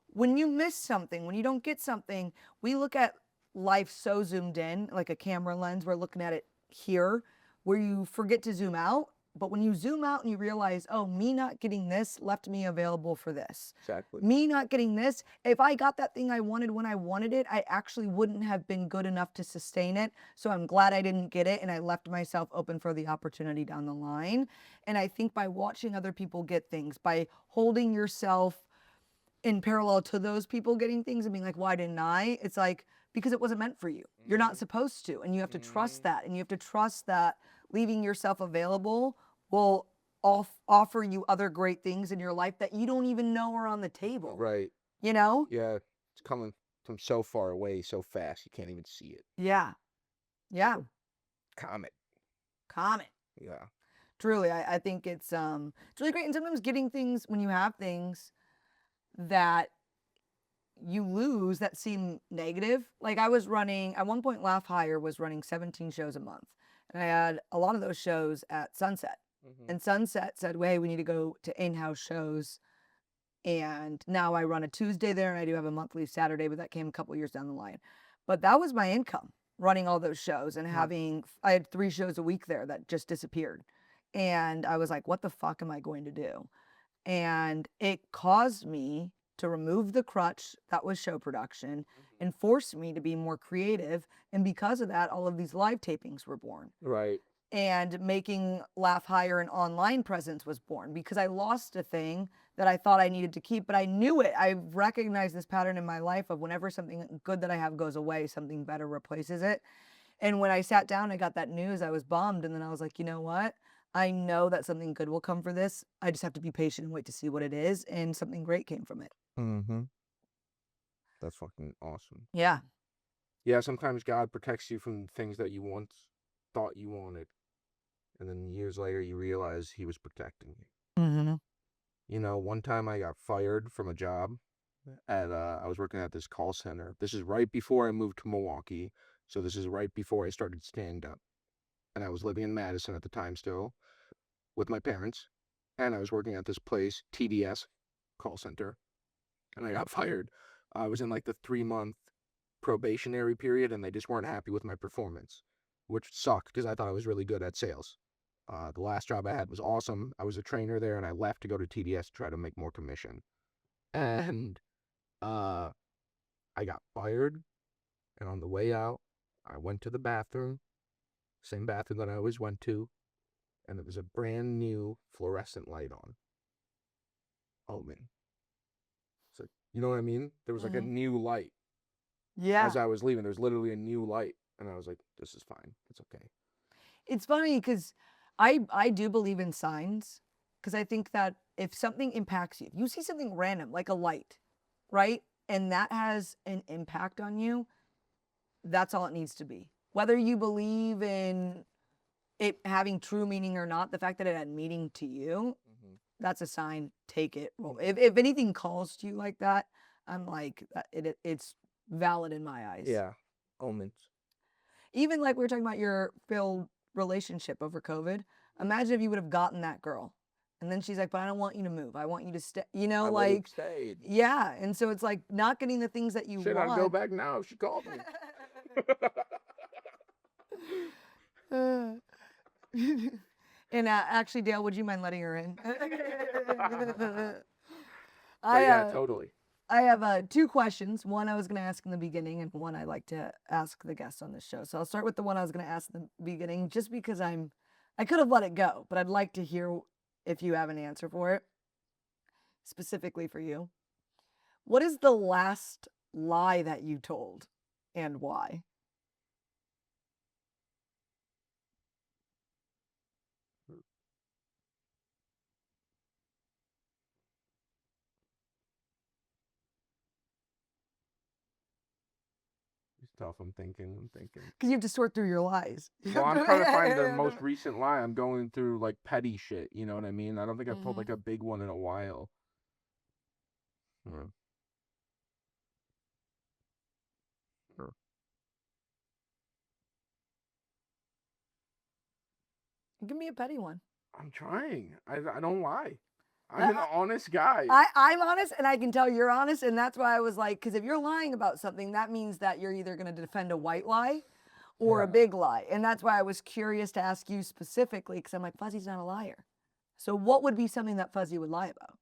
when you miss something, when you don't get something, we look at life so zoomed in, like a camera lens. We're looking at it here, where you forget to zoom out. But when you zoom out and you realize, oh, me not getting this left me available for this. Exactly. Me not getting this, if I got that thing I wanted when I wanted it, I actually wouldn't have been good enough to sustain it. So I'm glad I didn't get it, and I left myself open for the opportunity down the line. And I think by watching other people get things, by holding yourself in parallel to those people getting things and being like, why didn't I? It's like, because it wasn't meant for you. You're not supposed to. And you have to trust that. And you have to trust that leaving yourself available will offer you other great things in your life that you don't even know are on the table. Right. Yeah, It's coming from so far away, so fast, you can't even see it. Yeah. Comet. Yeah. Truly, I think it's really great. And sometimes getting things, when you have things that you lose that seem negative. Like, I was running, at one point, Laugh Higher was running 17 shows a month. And I had a lot of those shows at Sunset. And Sunset said, hey, we need to go to in-house shows. And now I run a Tuesday there, and I do have a monthly Saturday, but that came a couple years down the line. But that was my income, running all those shows and I had 3 shows a week there that just disappeared. And I was like, what the fuck am I going to do? And it caused me to remove the crutch that was show production and forced me to be more creative. And because of that, all of these live tapings were born. Right. And making Laugh Higher an online presence was born, because I lost a thing that I thought I needed to keep, but I knew it. I recognized this pattern in my life of whenever something good that I have goes away, something better replaces it. And when I sat down and got that news, I was bummed. And then I was like, you know what? I know that something good will come for this. I just have to be patient and wait to see what it is. And something great came from it. That's fucking awesome. Yeah. Yeah, sometimes God protects you from things that you once thought you wanted. And then years later, you realize he was protecting you. One time I got fired from a job. I was working at this call center. This is right before I moved to Milwaukee. So this is right before I started stand-up. And I was living in Madison at the time still with my parents. And I was working at this place, TDS call center. And I got fired. I was in like the 3-month probationary period, and they just weren't happy with my performance, which sucked because I thought I was really good at sales. The last job I had was awesome. I was a trainer there, and I left to go to TDS to try to make more commission. And I got fired, and on the way out, I went to the bathroom, same bathroom that I always went to, and there was a brand new fluorescent light on. Omen. So, you know what I mean? There was like a new light. Yeah. As I was leaving, there's literally a new light. And I was like, this is fine. It's okay. It's funny because I do believe in signs, because I think that if something impacts you, if you see something random like a light, right, and that has an impact on you, that's all it needs to be. Whether you believe in it having true meaning or not, the fact that it had meaning to you, that's a sign. Take it. Well, if anything calls to you like that, I'm like, it's valid in my eyes. Yeah. Omens. Even like we were talking about your failed relationship over COVID. Imagine if you would have gotten that girl, and then she's like, "But I don't want you to move. I want you to stay." You know, I would've like, stayed. yeah. And so it's like not getting the things that you Shit, want. I'd go back now if she called me. And actually, Dale, would you mind letting her in? Yeah, totally. I have 2 questions. One I was going to ask in the beginning, and one I like to ask the guests on this show. So I'll start with the one I was going to ask in the beginning, just because I could have let it go, but I'd like to hear if you have an answer for it, specifically for you. What is the last lie that you told, and why? It's tough. I'm thinking. Because you have to sort through your lies. Well, I'm trying to find the most recent lie. I'm going through like petty shit. You know what I mean? I don't think I've told like a big one in a while. Sure. Give me a petty one. I'm trying. I don't lie. I'm an honest guy. I'm honest, and I can tell you're honest, and that's why I was like, because if you're lying about something, that means that you're either going to defend a white lie or a big lie. And that's why I was curious to ask you specifically, because I'm like, Fuzzy's not a liar. So what would be something that Fuzzy would lie about?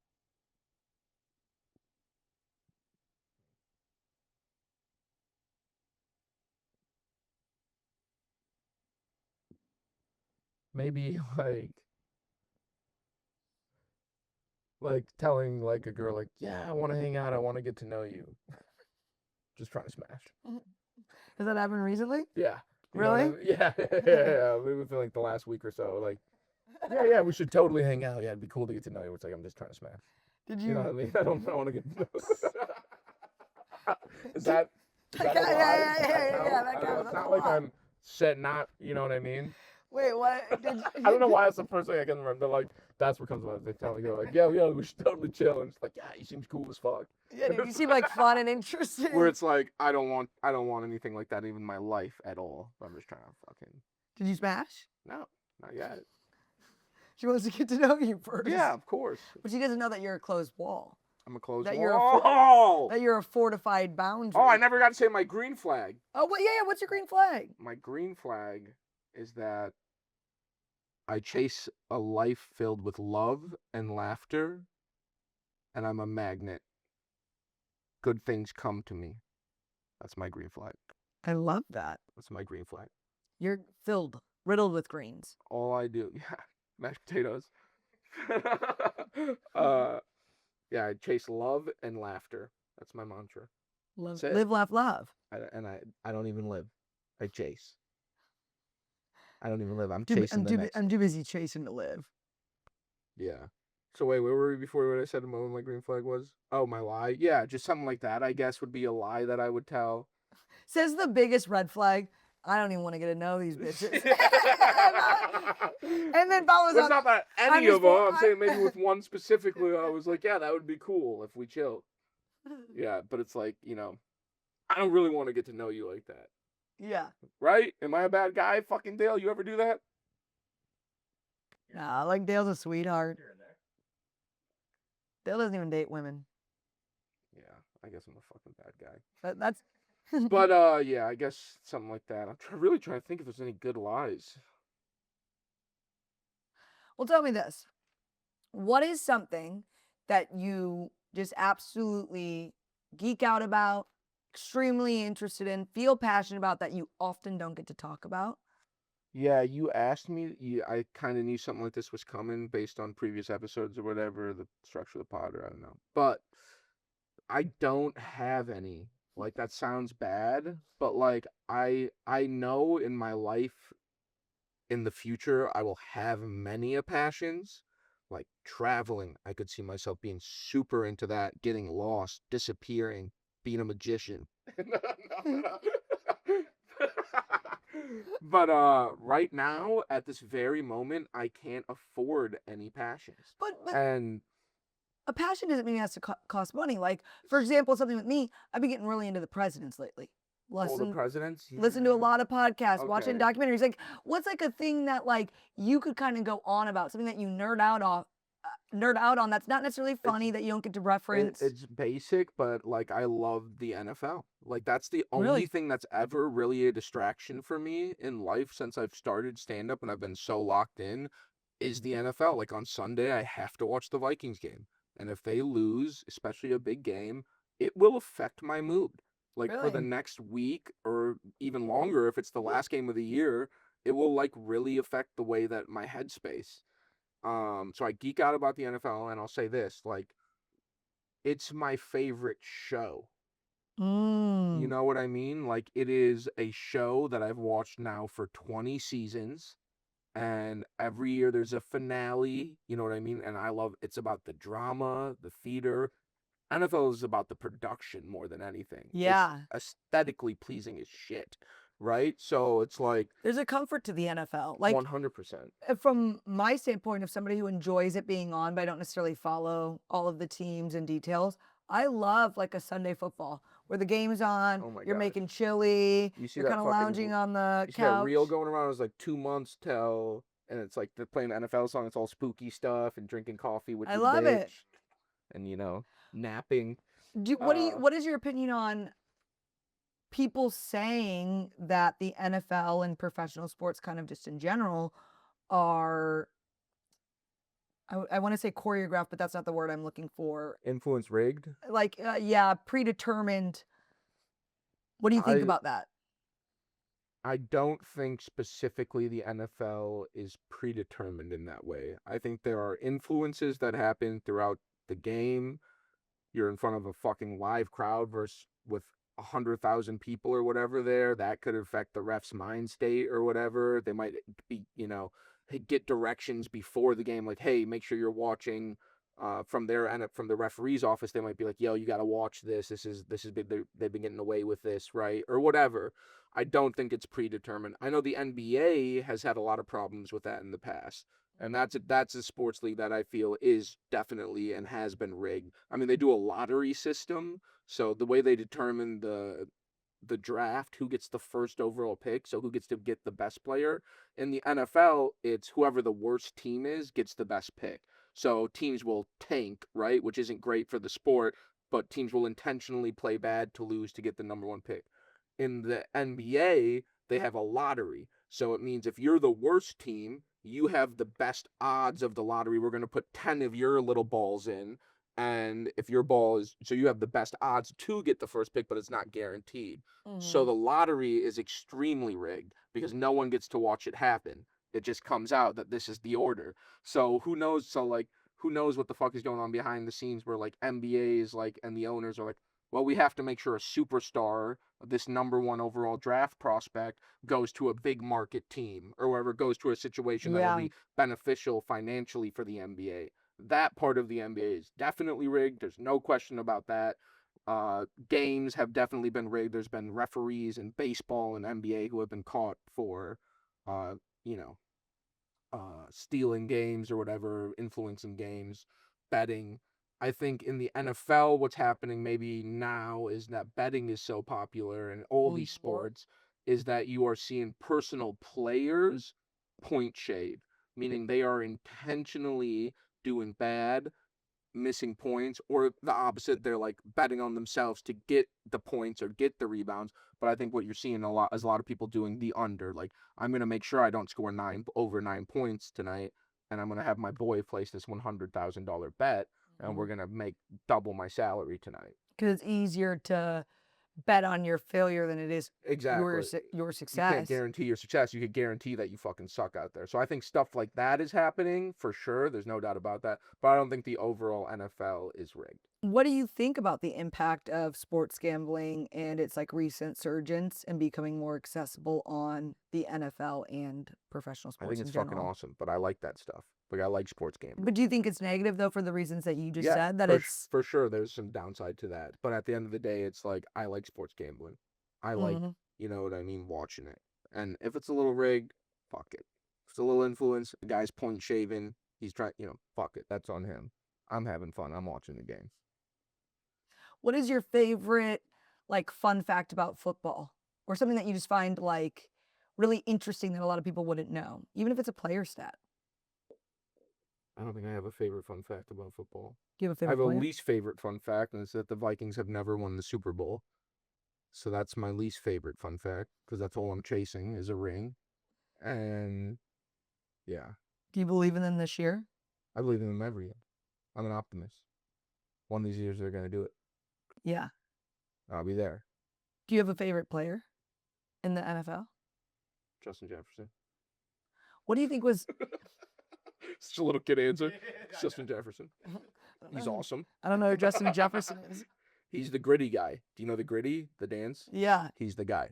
Maybe like telling like a girl like, yeah, I want to hang out. I want to get to know you. Just trying to smash. Has that happened recently? Yeah. You know Really? what I mean? Yeah. Maybe within like the last week or so. Like, yeah, we should totally hang out. Yeah, it'd be cool to get to know you. It's like I'm just trying to smash. Did You know what I you? mean? I don't want to get to know. Is that a lie? Yeah, that I don't know. counts. It's That's not a like lie. I'm set not, you know what I mean? Wait, what? I don't know why that's the first thing I can remember. Like, that's what comes about. They tell me, like, yeah, we should totally chill. And it's like, yeah, he seems cool as fuck. Yeah, dude, you seem like fun and interesting. Where it's like, I don't want anything like that even in my life at all. I'm just trying to fucking. Did you smash? No, not yet. She wants to get to know you first. Yeah, of course. But she doesn't know that you're a closed wall. I'm a closed That wall. That you're a fortified boundary. Oh, I never got to say my green flag. Oh, well, yeah. What's your green flag? My green flag is that I chase a life filled with love and laughter, and I'm a magnet. Good things come to me. That's my green flag. I love that. That's my green flag. You're riddled with greens. All I do, yeah, mashed potatoes. Yeah, I chase love and laughter. That's my mantra. Live, laugh, love. I don't even live. I chase. I don't even live. I'm chasing the next. I'm too busy chasing to live. Yeah. So wait, where were we before what I said what my green flag was? Oh, my lie? Yeah, just something like that, I guess, would be a lie that I would tell. Says the biggest red flag. I don't even want to get to know these bitches. And then follows It's up. not that any just of them. for- I'm saying maybe with one specifically, I was like, yeah, that would be cool if we chill. Yeah, but it's like, I don't really want to get to know you like that. Yeah. Right? Am I a bad guy? Fucking Dale, you ever do that? Nah, like Dale's a sweetheart. Dale doesn't even date women. Yeah, I guess I'm a fucking bad guy. That's. But yeah, I guess something like that. I'm really trying to think if there's any good lies. Well, tell me this. What is something that you just absolutely geek out about, extremely interested in, feel passionate about that you often don't get to talk about? Yeah, you asked me. I kind of knew something like this was coming based on previous episodes or whatever, the structure of the pod, or I don't know. But I don't have any. Like that sounds bad, but like I know in my life in the future I will have many a passions. Like traveling, I could see myself being super into that, getting lost, disappearing, being a magician. But right now at this very moment I can't afford any passions. But And a passion doesn't mean it has to cost money. Like, for example, something with me, I've been getting really into the presidents lately. all the Listen, presidents, listen to a lot of podcasts, watching Okay. documentaries. Like, what's like a thing that like you could kind of go on about, something that you nerd out on that's not necessarily funny that you don't get to reference. It's basic, but like I love the NFL. Like that's the only Really? thing that's ever really a distraction for me in life since I've started stand up and I've been so locked in is the NFL. Like on Sunday, I have to watch the Vikings game. And if they lose, especially a big game, it will affect my mood. Like for the Really? next week or even longer, if it's the last game of the year, it will like really affect the way that my headspace. So I geek out about the NFL, and I'll say this, like, it's my favorite show. You Mm. know what I mean? Like, it is a show that I've watched now for 20 seasons, and every year there's a finale, you know what I mean? And I love it's about the drama, the theater. NFL is about the production more than anything. It's Yeah. aesthetically pleasing as shit, right? So it's like There's a comfort to the NFL. Like, 100%. from my standpoint of somebody who enjoys it being on, but I don't necessarily follow all of the teams and details, I love like a Sunday football where the game's on, Oh my you're gosh. making chili, You see you're that kind of fucking lounging on the You see that reel couch. going around? It was like 2 months till, and it's like they're playing the NFL song. It's all spooky stuff and drinking coffee with I your love it. bitch, and napping. What is your opinion on people saying that the NFL and professional sports kind of just in general are I want to say choreographed, but that's not the word I'm looking for. Influence rigged. Like, yeah, predetermined. What do you think I about that? I don't think specifically the NFL is predetermined in that way. I think there are influences that happen throughout the game. You're in front of a fucking live crowd versus with 100,000 people or whatever there. That could affect the ref's mind state or whatever. They might be, get directions before the game, like, hey, make sure you're watching. From their end, from the referee's office, they might be like, yo, you got to watch this. This is they've been getting away with this, right, or whatever. I don't think it's predetermined. I know the NBA has had a lot of problems with that in the past. And that's a sports league that I feel is definitely and has been rigged. I mean, they do a lottery system, so the way they determine the draft, who gets the first overall pick, so who gets to get the best player. In the NFL, it's whoever the worst team is gets the best pick. So teams will tank, right, which isn't great for the sport, but teams will intentionally play bad to lose to get the number one pick. In the NBA, they have a lottery. So it means if you're the worst team, you have the best odds of the lottery. We're going to put 10 of your little balls in. And if your ball is, so you have the best odds to get the first pick, but it's not guaranteed. So Mm-hmm. the lottery is extremely rigged because no one gets to watch it happen. It just comes out that this is the order. So who knows? So like, who knows what the fuck is going on behind the scenes where like NBA's like, and the owners are like, well, we have to make sure a superstar, this number one overall draft prospect, goes to a big market team or wherever, goes to a situation that'll Yeah. be beneficial financially for the NBA. That part of the NBA is definitely rigged. There's no question about that. Games have definitely been rigged. There's been referees in baseball and NBA who have been caught for, uh, you know, stealing games or whatever, influencing games, betting. I think in the NFL, what's happening maybe now is that betting is so popular in all these sports is that you are seeing personal players point shade, meaning they are intentionally doing bad, missing points, or the opposite, they're like betting on themselves to get the points or get the rebounds. But I think what you're seeing a lot is a lot of people doing the under. Like, I'm gonna make sure I don't score over 9 points tonight, and I'm going to have my boy place this $100,000 bet, and we're going to make double my salary tonight. Because it's easier to bet on your failure than it is Exactly. your You success. can't guarantee your success. You could guarantee that you fucking suck out there. So I think stuff like that is happening for sure. There's no doubt about that. But I don't think the overall NFL is rigged. What do you think about the impact of sports gambling and its like recent surgence and becoming more accessible on the NFL and professional I sports think it's in fucking general? awesome, but I like that stuff. Like I like sports gambling. But do you think it's negative though for the reasons that you just said that it's for sure there's some downside to that. But at the end of the day, it's like I like sports gambling. I like, Mhm. you know what I mean, watching it. And if it's a little rigged, fuck it. If it's a little influence, the guy's point shaving, he's trying, fuck it. That's on him. I'm having fun. I'm watching the game. What is your favorite like fun fact about football or something that you just find like really interesting that a lot of people wouldn't know, even if it's a player stat? I don't think I have a favorite fun fact about football. Do you have a I favorite have a player? least favorite fun fact, and it's that the Vikings have never won the Super Bowl. So that's my least favorite fun fact, because that's all I'm chasing is a ring. And yeah, Do you believe in them this year? I believe in them every year. I'm an optimist. One of these years they're going to do it. Yeah. I'll be there. Do you have a favorite player in the NFL? Justin Jefferson. What do you think was Such a little kid answer. It's Justin Jefferson. He's awesome. I don't know who Justin Jefferson is. He's the gritty guy. Do you know the gritty, the dance? Yeah. He's the guy.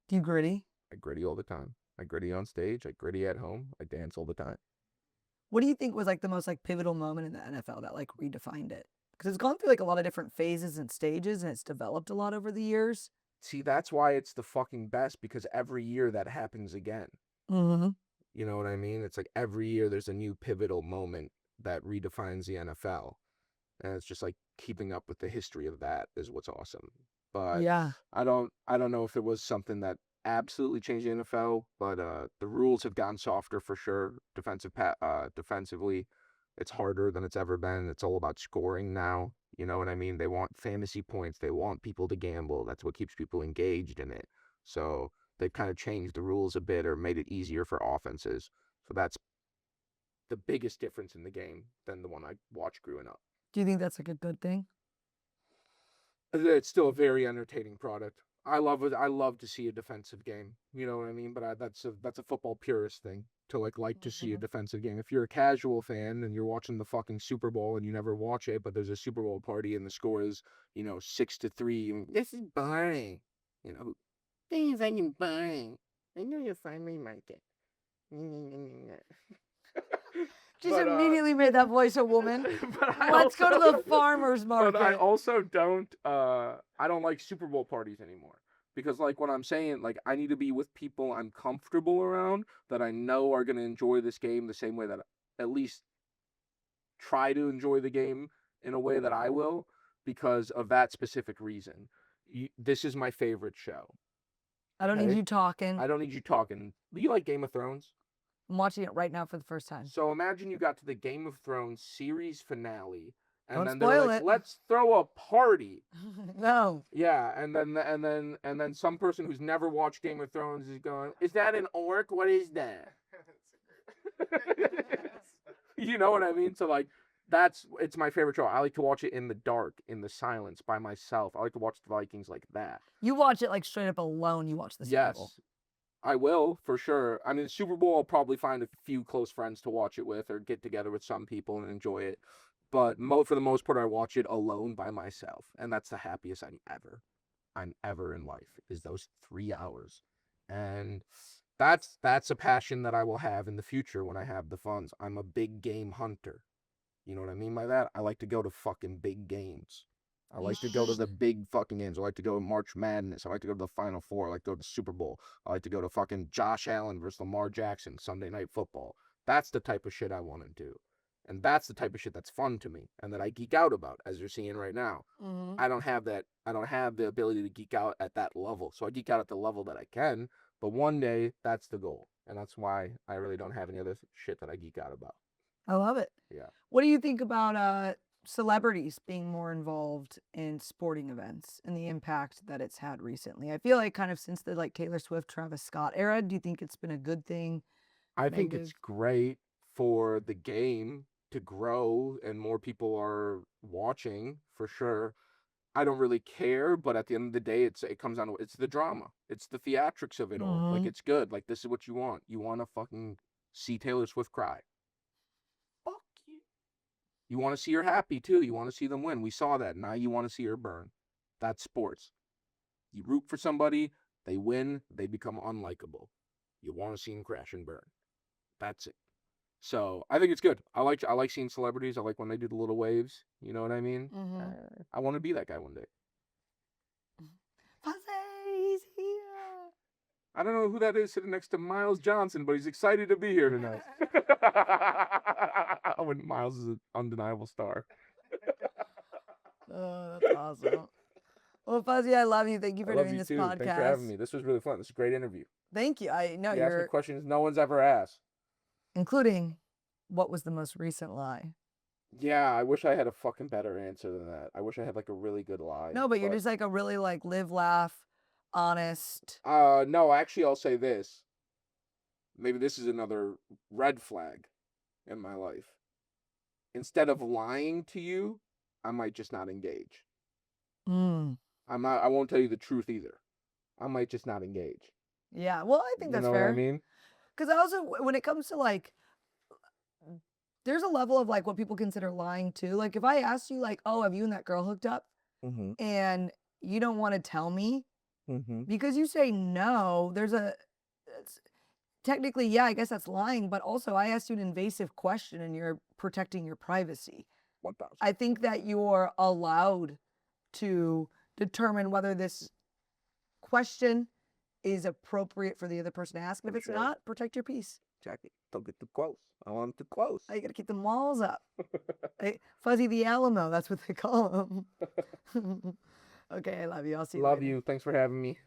Do you gritty? I gritty all the time. I gritty on stage. I gritty at home. I dance all the time. What do you think was like the most like pivotal moment in the NFL that like redefined it? Because it's gone through like a lot of different phases and stages and it's developed a lot over the years. See, that's why it's the fucking best, because every year that happens again. Mm-hmm. You know what I mean? It's like every year there's a new pivotal moment that redefines the NFL. And it's just like keeping up with the history of that is what's awesome. But Yeah. I don't know if it was something that absolutely changed the NFL, but the rules have gotten softer for sure. Defensively, it's harder than it's ever been. It's all about scoring now. You know what I mean? They want fantasy points. They want people to gamble. That's what keeps people engaged in it. So they've kind of changed the rules a bit or made it easier for offenses. So that's the biggest difference in the game than the one I watched growing up. Do you think that's like a good thing? It's still a very entertaining product. I love it. I love to see a defensive game. You know what I mean? But that's a football purist thing to like to see a defensive game. If you're a casual fan and you're watching the fucking Super Bowl and you never watch it, but there's a Super Bowl party and the score is 6-3. This is boring. This is fucking boring. I know you'll finally like it. Just But, immediately made that voice a woman. but I Let's go to also- the farmer's market. But I also don't I don't like Super Bowl parties anymore. Because like what I'm saying, like I need to be with people I'm comfortable around that I know are gonna enjoy this game the same way that at least try to enjoy the game in a way that I will, because of that specific reason. This is my favorite show. I don't need Okay. you talking. I don't need you talking. Do you like Game of Thrones? I'm watching it right now for the first time. So imagine you got to the Game of Thrones series finale, and Don't then they're spoil like, it. "Let's throw a party." No. Yeah, and then some person who's never watched Game of Thrones is going, "Is that an orc? What is that?" You know what I mean? So like, it's my favorite show. I like to watch it in the dark, in the silence, by myself. I like to watch the Vikings like that. You watch it like straight up alone. You watch the Super Bowl. Yes, I will for sure. I mean, Super Bowl, I'll probably find a few close friends to watch it with, or get together with some people and enjoy it. But for the most part, I watch it alone by myself, and that's the happiest I'm ever in life, is those 3 hours. And that's a passion that I will have in the future when I have the funds. I'm a big game hunter. You know what I mean by that? I like to go to fucking big games. I like to go to the big fucking games. I like to go to March Madness. I like to go to the Final Four. I like to go to the Super Bowl. I like to go to fucking Josh Allen versus Lamar Jackson, Sunday Night Football. That's the type of shit I want to do. And that's the type of shit that's fun to me and that I geek out about, as you're seeing right now. Mhm. I don't have that. I don't have the ability to geek out at that level. So I geek out at the level that I can. But one day, that's the goal. And that's why I really don't have any other shit that I geek out about. I love it. Yeah. What do you think about celebrities being more involved in sporting events and the impact that it's had recently? I feel like kind of since the like Taylor Swift, Travis Scott era, do you think it's been a good thing? I think it's Negative. great for the game to grow and more people are watching, for sure. I don't really care, but at the end of the day, it comes down to it's the drama, it's the theatrics of it all. Like, Mhm. it's good. Like, this is what you want. You want to fucking see Taylor Swift cry. Fuck you. You want to see her happy too. You want to see them win. We saw that. Now you want to see her burn. That's sports. You root for somebody, they win, they become unlikable. You want to see them crash and burn. That's it. So I think it's good. I like seeing celebrities. I like when they do the little waves. You know what I mean? Mhm. I want to be that guy one day. Fuzzy's here. I don't know who that is sitting next to Miles Johnson, but he's excited to be here tonight. When Miles is an undeniable star. Oh, that's awesome. Well, Fuzzy, I love you. Thank you for I love doing you this too. podcast. Thanks for having me. This was really fun. This is a great interview. Thank you. I know You asked me you're questions no one's ever asked. including what was the most recent lie. Yeah, I wish I had a fucking better answer than that. I wish I had like a really good lie. No, but you're just like a really like live, laugh, honest. No, actually I'll say this. Maybe this is another red flag in my life. Instead of lying to you, I might just not engage. Mm. I won't tell you the truth either. I might just not engage. Yeah. Well, I think that's You know fair. what I mean? Because also, when it comes to like, there's a level of like what people consider lying too. Like, if I ask you, like, oh, have you and that girl hooked up? Mm-hmm. And you don't want to tell me Mm-hmm. because you say no, technically, yeah, I guess that's lying. But also, I asked you an invasive question and you're protecting your privacy. 1,000. I think that you're allowed to determine whether this question is appropriate for the other person to ask. And if For it's sure. not, protect your peace. Jackie, don't get too close. I want too close. You gotta keep the walls up. Fuzzy the Alamo, that's what they call him. Okay, I love you. I'll see you Love later. you. Thanks for having me.